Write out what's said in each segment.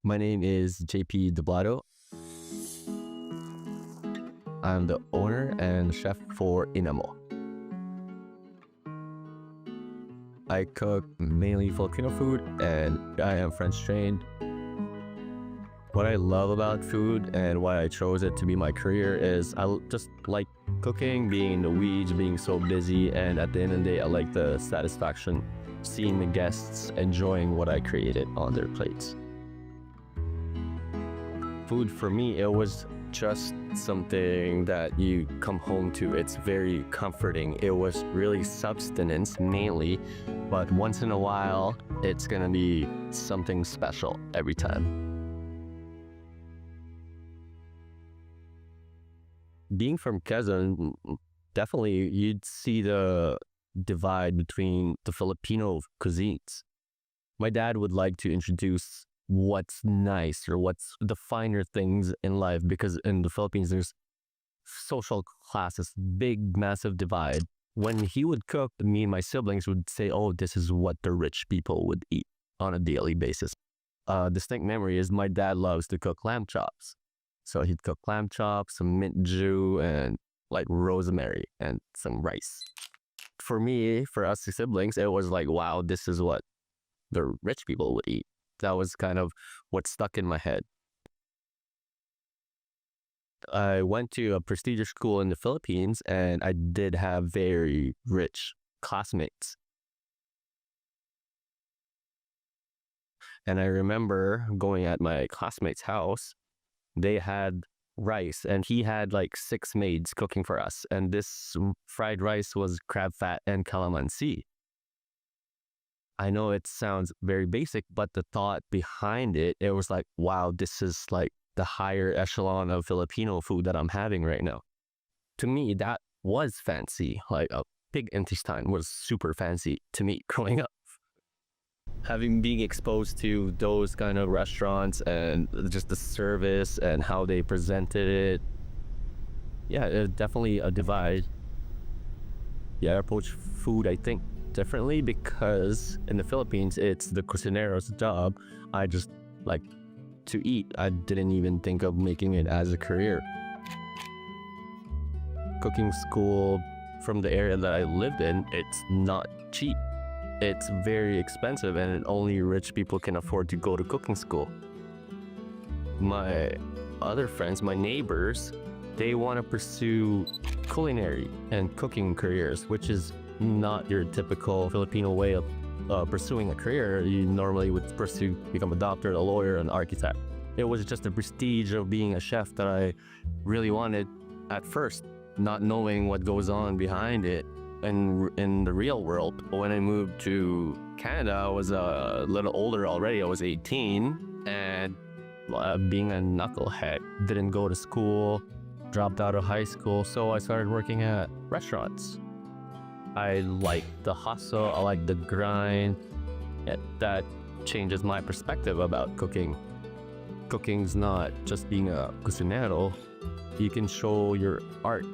My name is JP Dublado. I'm the owner and chef for Inamo. I cook mainly Filipino food and I am French trained. What I love about food and why I chose it to be my career is I just like cooking, being in the weeds, being so busy, and at the end of the day I like the satisfaction seeing the guests enjoying what I created on their plates. Food for me, it was just something that you come home to. It's very comforting. It was really subsistence mainly, but once in a while it's gonna be something special every time. Being from Quezon, definitely you'd see the divide between the Filipino cuisines. My dad would like to introduce what's nice or what's the finer things in life, because in the Philippines there's social classes, big massive divide. When he would cook, me and my siblings would say, oh, this is what the rich people would eat on a daily basis. Distinct memory is my dad loves to cook lamb chops. So he'd cook lamb chops, some mint jus, and like rosemary and some rice. For me, for us siblings, it was like, wow, this is what the rich people would eat. That was kind of what stuck in my head. I went to a prestigious school in the Philippines and I did have very rich classmates. And I remember going at my classmate's house, they had rice and he had like 6 maids cooking for us. And this fried rice was crab fat and calamansi. I know it sounds very basic, but the thought behind it, it was like, wow, this is like the higher echelon of Filipino food that I'm having right now. To me, that was fancy. Like a pig intestine was super fancy to me growing up. Having being exposed to those kind of restaurants and just the service and how they presented it, yeah, it's definitely a divide. Yeah, I approach food, I think, differently because in the Philippines, it's the cocinero's job. I just like to eat. I didn't even think of making it as a career. Cooking school from the area that I lived in, it's not cheap. It's very expensive and only rich people can afford to go to cooking school. My other friends, my neighbors, they want to pursue culinary and cooking careers, which is not your typical Filipino way of pursuing a career. You normally would pursue, become a doctor, a lawyer, an architect. It was just the prestige of being a chef that I really wanted at first, not knowing what goes on behind it. And in the real world, when I moved to Canada, I was a little older already. I was 18 and being a knucklehead, didn't go to school, dropped out of high school, so I started working at restaurants. I like the hustle, I like the grind. That changes my perspective about cooking. Cooking's not just being a cocinero. You can show your art,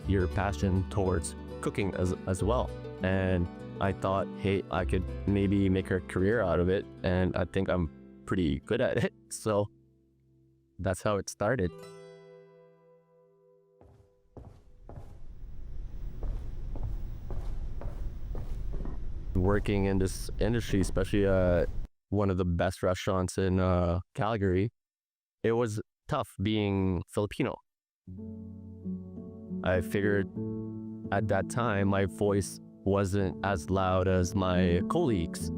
your passion towards cooking as well. And I thought, hey, I could maybe make a career out of it, and I think I'm pretty good at it. So that's how it started. Working in this industry, especially one of the best restaurants in Calgary, it was tough being Filipino. I figured at that time my voice wasn't as loud as my colleagues.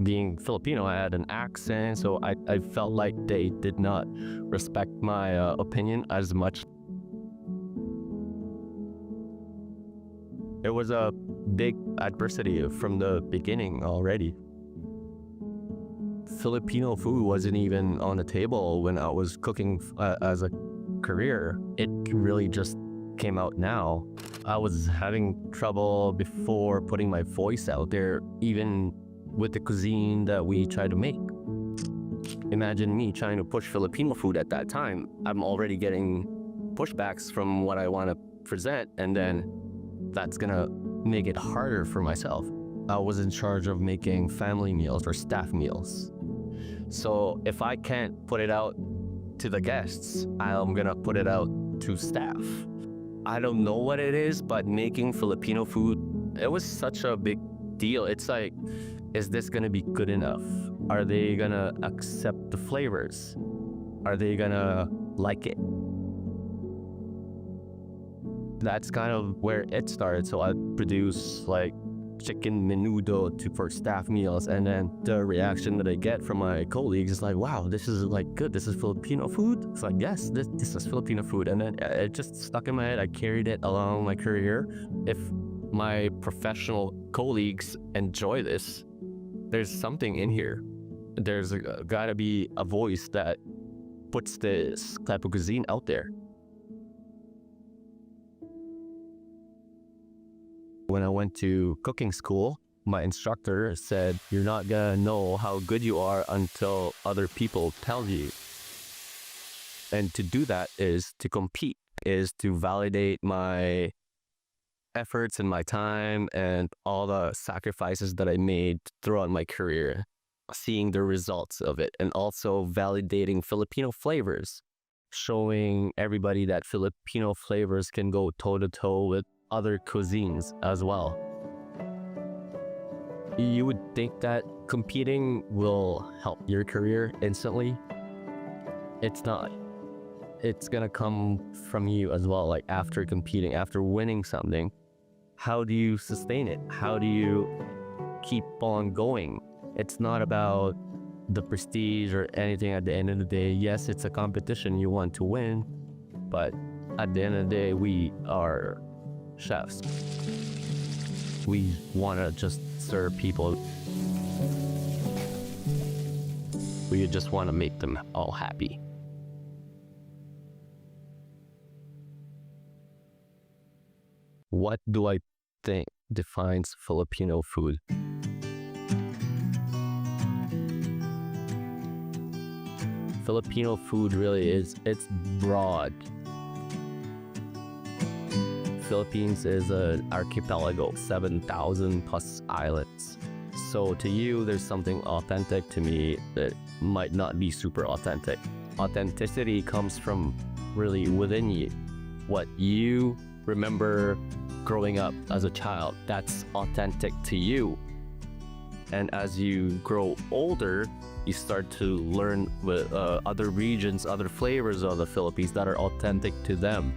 Being Filipino, I had an accent, so I felt like they did not respect my opinion as much. It was a big adversity from the beginning already. Filipino food wasn't even on the table when I was cooking as a career. It really just came out now. I was having trouble before putting my voice out there, even with the cuisine that we try to make. Imagine me trying to push Filipino food at that time. I'm already getting pushbacks from what I want to present, and then that's gonna make it harder for myself. I was in charge of making family meals or staff meals. So if I can't put it out to the guests, I'm gonna put it out to staff. I don't know what it is, but making Filipino food, it was such a big deal. It's like, is this gonna be good enough? Are they gonna accept the flavors? Are they gonna like it? That's kind of where it started. So I produce like chicken menudo for staff meals, and then the reaction that I get from my colleagues is like, wow, this is like good, this is Filipino food. It's like, yes, this is Filipino food. And then it just stuck in my head. I carried it along my career. If my professional colleagues enjoy this, there's something in here. There's gotta be a voice that puts this type of cuisine out there. When I went to cooking school, my instructor said, you're not gonna know how good you are until other people tell you. And to do that is to compete, is to validate my efforts and my time and all the sacrifices that I made throughout my career, seeing the results of it, and also validating Filipino flavors, showing everybody that Filipino flavors can go toe-to-toe with other cuisines as well. You would think that competing will help your career instantly. It's not. It's gonna come from you as well. Like after competing, after winning something, how do you sustain it? How do you keep on going? It's not about the prestige or anything at the end of the day. Yes, it's a competition, you want to win, but at the end of the day, we are chefs. We want to just serve people. We just want to make them all happy. What do I think defines Filipino food? Filipino food really is, it's broad. Philippines is an archipelago, 7,000 plus islands. So to you, there's something authentic. To me, that might not be super authentic. Authenticity comes from really within you. What you remember growing up as a child, that's authentic to you. And as you grow older, you start to learn with other regions, other flavors of the Philippines that are authentic to them.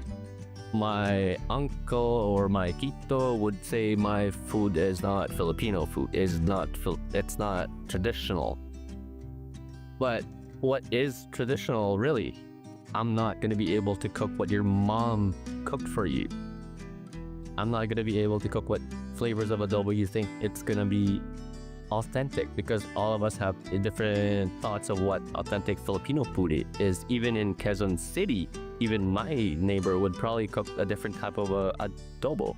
My uncle or my tito would say my food is not Filipino food, it's not traditional. But what is traditional really? I'm not gonna be able to cook what your mom cooked for you. I'm not gonna be able to cook what flavors of adobo you think it's gonna be authentic, because all of us have different thoughts of what authentic Filipino food is. Even in Quezon City, even my neighbor would probably cook a different type of adobo.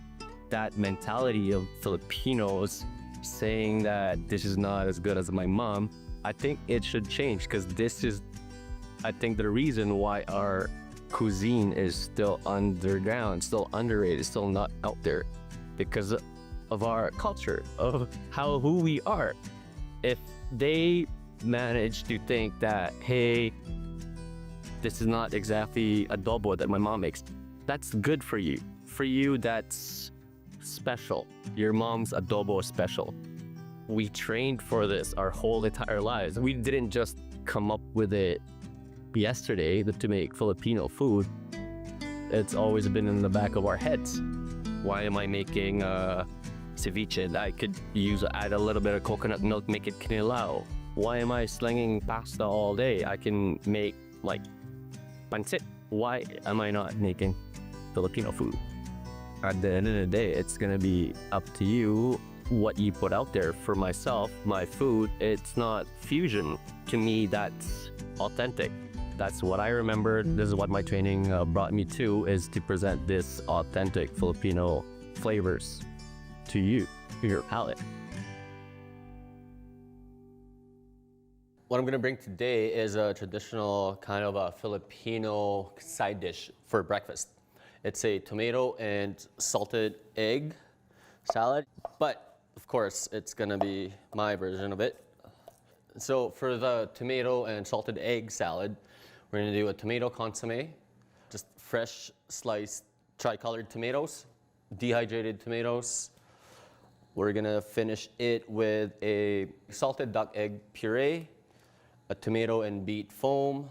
That mentality of Filipinos saying that this is not as good as my mom, I think it should change, because this is, I think, the reason why our cuisine is still underground, still underrated, still not out there, because of our culture, of who we are. If they manage to think that, hey, this is not exactly adobo that my mom makes, that's good for you. For you, that's special. Your mom's adobo is special. We trained for this our whole entire lives. We didn't just come up with it yesterday to make Filipino food. It's always been in the back of our heads. Why am I making ceviche? I could add a little bit of coconut milk, make it kinilaw. Why am I slinging pasta all day? I can make like pancit. Why am I not making Filipino food? At the end of the day, it's gonna be up to you what you put out there. For myself, my food, it's not fusion. To me, that's authentic. That's what I remember. This is what my training brought me to, is to present this authentic Filipino flavors to you, to your palate. What I'm gonna bring today is a traditional kind of a Filipino side dish for breakfast. It's a tomato and salted egg salad, but of course it's gonna be my version of it. So for the tomato and salted egg salad, we're gonna do a tomato consomme, just fresh sliced tricolored tomatoes, dehydrated tomatoes. We're gonna finish it with a salted duck egg puree, a tomato and beet foam,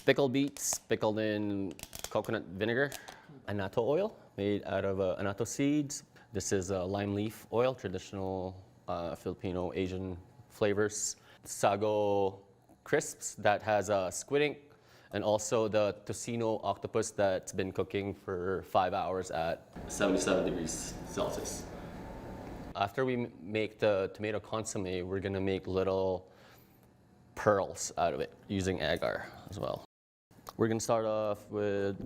pickled beets pickled in coconut vinegar, annatto oil made out of annatto seeds. This is lime leaf oil, traditional Filipino Asian flavors. Sago crisps that has squid ink, and also the tocino octopus that's been cooking for 5 hours at 77 degrees Celsius. After we make the tomato consomme, we're gonna make little pearls out of it using agar as well. We're gonna start off with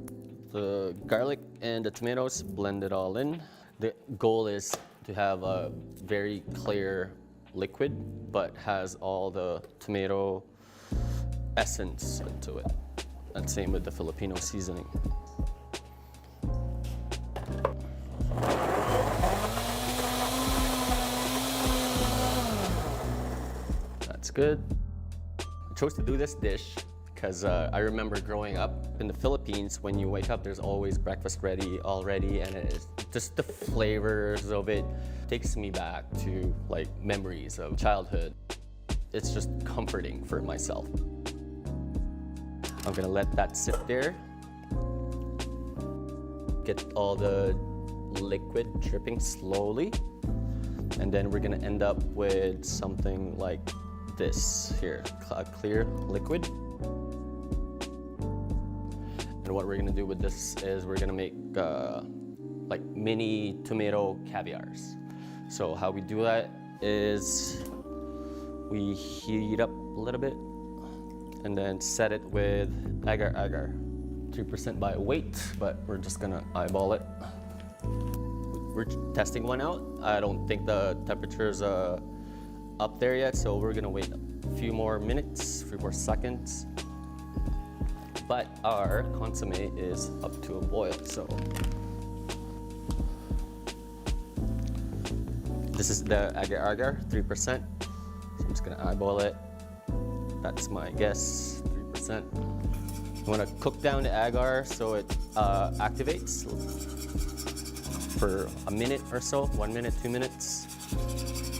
the garlic and the tomatoes, blend it all in. The goal is to have a very clear liquid, but has all the tomato essence into it. And same with the Filipino seasoning. That's good. I chose to do this dish because I remember growing up in the Philippines, when you wake up, there's always breakfast ready already, and it is just the flavors of it takes me back to like memories of childhood. It's just comforting for myself. I'm gonna let that sit there. Get all the liquid dripping slowly. And then we're gonna end up with something like this here, a clear liquid. And what we're gonna do with this is we're gonna make like mini tomato caviars. So how we do that is we heat up a little bit and then set it with agar, 3% by weight, but we're just gonna eyeball it. We're testing one out. I don't think the temperature's up there yet, so we're gonna wait a few more minutes, a few more seconds. But our consomme is up to a boil, so. This is the agar, 3%. So I'm just gonna eyeball it. That's my guess, 3%. You wanna cook down the agar so it activates for a minute or so, 1 minute, 2 minutes.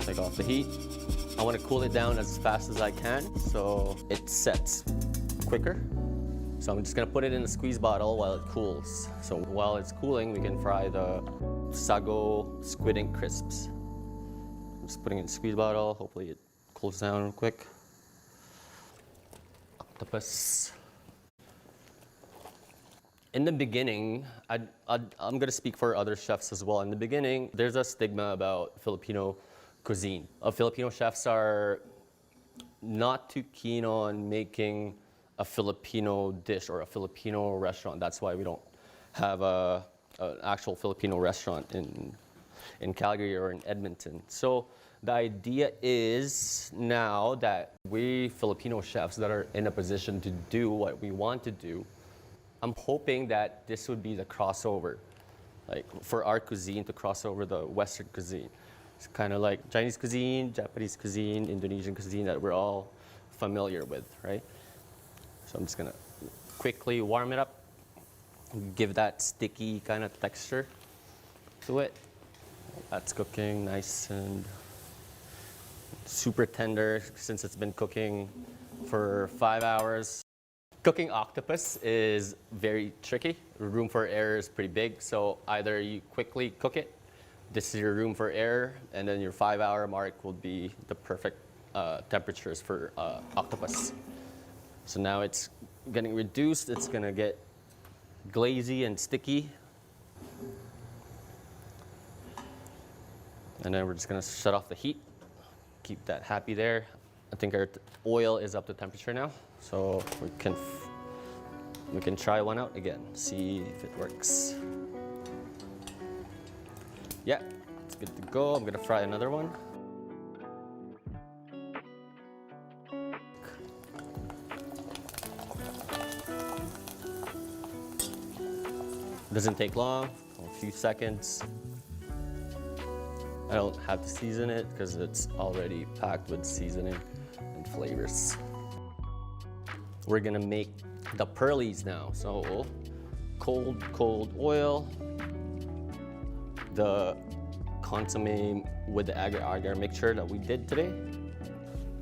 Take off the heat. I wanna cool it down as fast as I can so it sets quicker. So I'm just gonna put it in a squeeze bottle while it cools. So while it's cooling, we can fry the sago squid ink crisps. I'm just putting it in a squeeze bottle. Hopefully it cools down real quick. Octopus. In the beginning, I'm gonna speak for other chefs as well. In the beginning, there's a stigma about Filipino cuisine. Filipino chefs are not too keen on making a Filipino dish or a Filipino restaurant. That's why we don't have an actual Filipino restaurant in Calgary or in Edmonton. So the idea is now that we Filipino chefs that are in a position to do what we want to do, I'm hoping that this would be the crossover, like for our cuisine to cross over the Western cuisine. It's kind of like Chinese cuisine, Japanese cuisine, Indonesian cuisine that we're all familiar with, right? So I'm just gonna quickly warm it up, give that sticky kind of texture to it. That's cooking nice and super tender since it's been cooking for 5 hours. Cooking octopus is very tricky. Room for error is pretty big, so either you quickly cook it, this is your room for error, and then your 5-hour mark will be the perfect temperatures for octopus. So now it's getting reduced, it's gonna get glazy and sticky. And then we're just gonna shut off the heat, keep that happy there. I think our oil is up to temperature now, so we can try one out again, see if it works. Yeah, it's good to go. I'm gonna fry another one. Doesn't take long, a few seconds. I don't have to season it because it's already packed with seasoning. and flavors. We're gonna make the pearlies now. So cold oil, the consomme with the agar-agar mixture that we did today.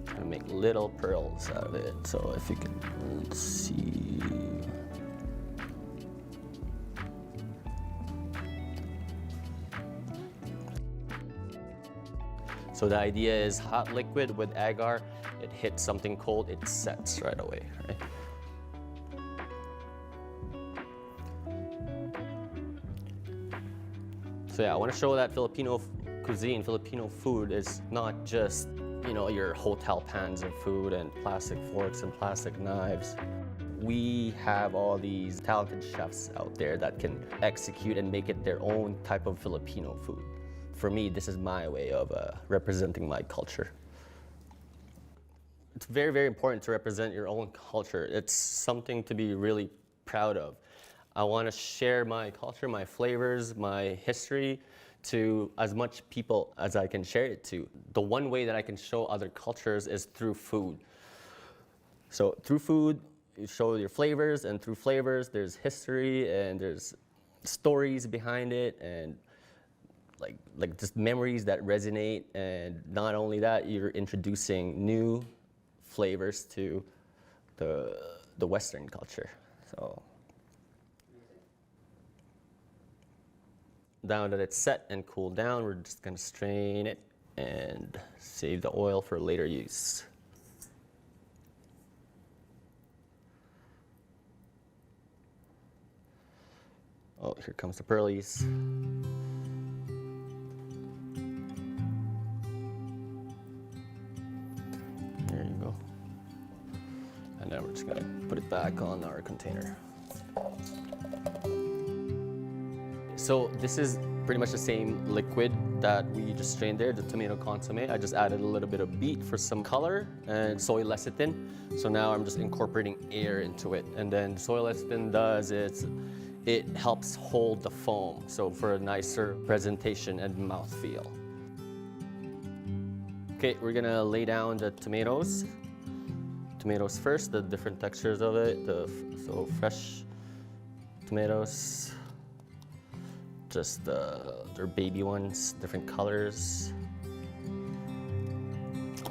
Gonna make little pearls out of it. So if you can see. So the idea is hot liquid with agar, it hits something cold, it sets right away, right? So yeah, I want to show that Filipino cuisine, Filipino food is not just, you know, your hotel pans of food and plastic forks and plastic knives. We have all these talented chefs out there that can execute and make it their own type of Filipino food. For me, this is my way of representing my culture. It's very, very important to represent your own culture. It's something to be really proud of. I want to share my culture, my flavors, my history to as much people as I can share it to. The one way that I can show other cultures is through food. So through food, you show your flavors, and through flavors, there's history and there's stories behind it, and like just memories that resonate. And not only that, you're introducing new flavors to the Western culture. So now that it's set and cooled down, we're just gonna strain it and save the oil for later use. Oh, here comes the pearlies. There you go. And now we're just gonna put it back on our container. So this is pretty much the same liquid that we just strained there, the tomato consomme. I just added a little bit of beet for some color and soy lecithin. So now I'm just incorporating air into it. And then soy lecithin does is it helps hold the foam, so for a nicer presentation and mouthfeel. Okay, we're gonna lay down the tomatoes. Tomatoes first, the different textures of it. So fresh tomatoes, just they're baby ones, different colors.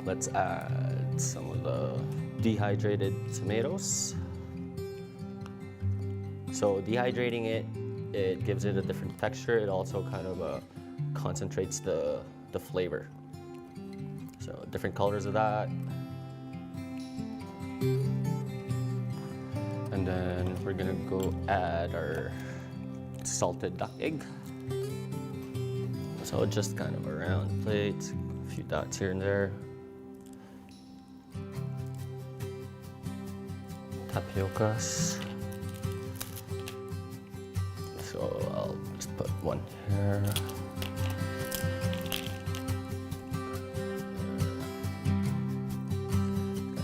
Let's add some of the dehydrated tomatoes. So dehydrating it gives it a different texture. It also kind of concentrates the flavor. So different colors of that. And then we're gonna go add our salted duck egg. So just kind of a round plate, a few dots here and there. Tapiocas. So I'll just put one here.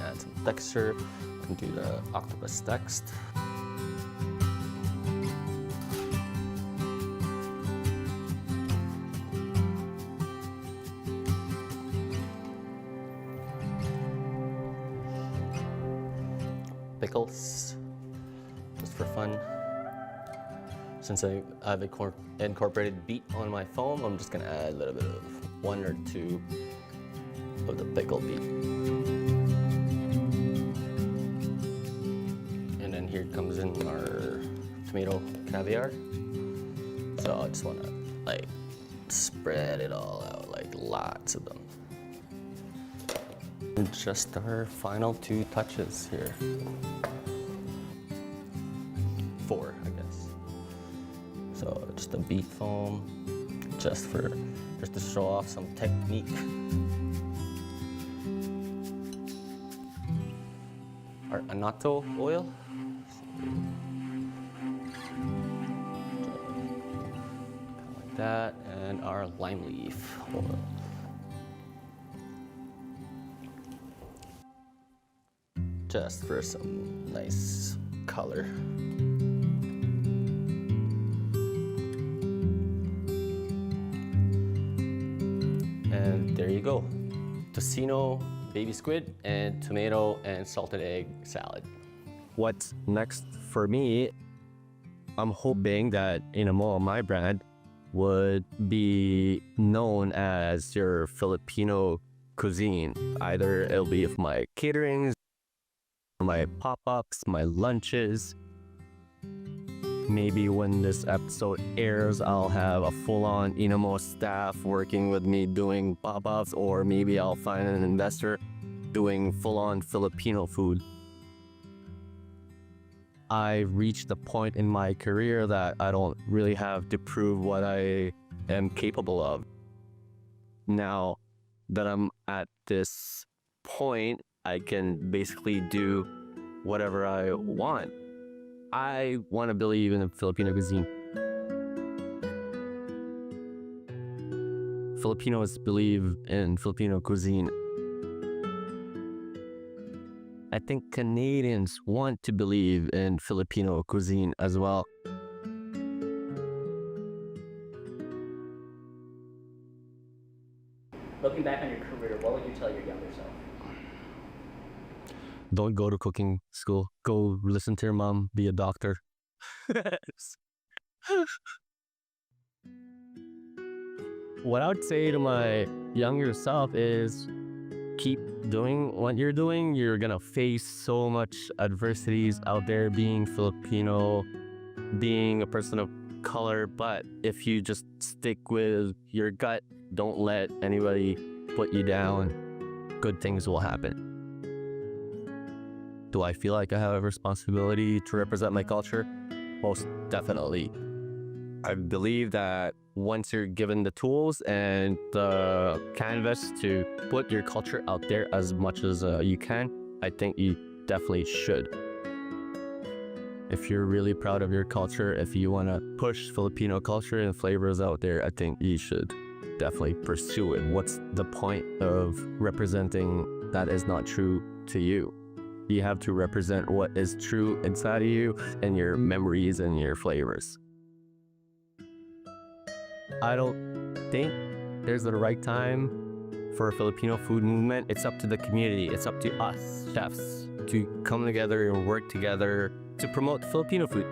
Add some texture. Can do the octopus next. Pickles, just for fun. Since I've incorporated beet on my foam, I'm just gonna add a little bit of 1 or 2 of the pickled beet. And then here comes in our tomato caviar. So I just wanna like spread it all out, like lots of them. And just our final 2 touches here. 4, I guess. So just a beet foam, just to show off some technique. Our annatto oil. Like that, and our lime leaf oil. Just for some nice color. And there you go. Tocino baby squid and tomato and salted egg salad. What's next for me, I'm hoping that my brand would be known as your Filipino cuisine. Either it'll be of my caterings, my pop-ups, my lunches. Maybe when this episode airs, I'll have a full-on Inamo staff working with me doing pop-ups, or maybe I'll find an investor doing full-on Filipino food. I reached a point in my career that I don't really have to prove what I am capable of. Now that I'm at this point, I can basically do whatever I want. I want to believe in the Filipino cuisine. Filipinos believe in Filipino cuisine. I think Canadians want to believe in Filipino cuisine as well. Looking back on your career, what would you tell your younger self? Don't go to cooking school. Go listen to your mom, be a doctor. What I would say to my younger self is keep doing what you're doing. You're gonna face so much adversities out there being Filipino, being a person of color, but if you just stick with your gut, don't let anybody put you down, good things will happen. Do I feel like I have a responsibility to represent my culture? Most definitely. I believe that once you're given the tools and the canvas to put your culture out there as much as you can, I think you definitely should. If you're really proud of your culture, if you want to push Filipino culture and flavors out there, I think you should definitely pursue it. What's the point of representing that is not true to you? You have to represent what is true inside of you and your memories and your flavors. I don't think there's the right time for a Filipino food movement. It's up to the community. It's up to us chefs to come together and work together to promote Filipino food.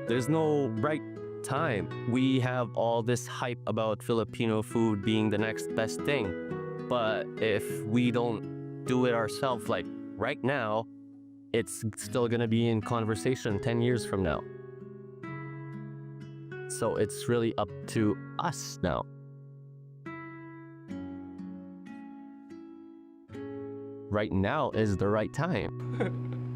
There's no right time. We have all this hype about Filipino food being the next best thing. But if we don't do it ourselves, like right now, it's still gonna be in conversation 10 years from now. So it's really up to us now. Right now is the right time.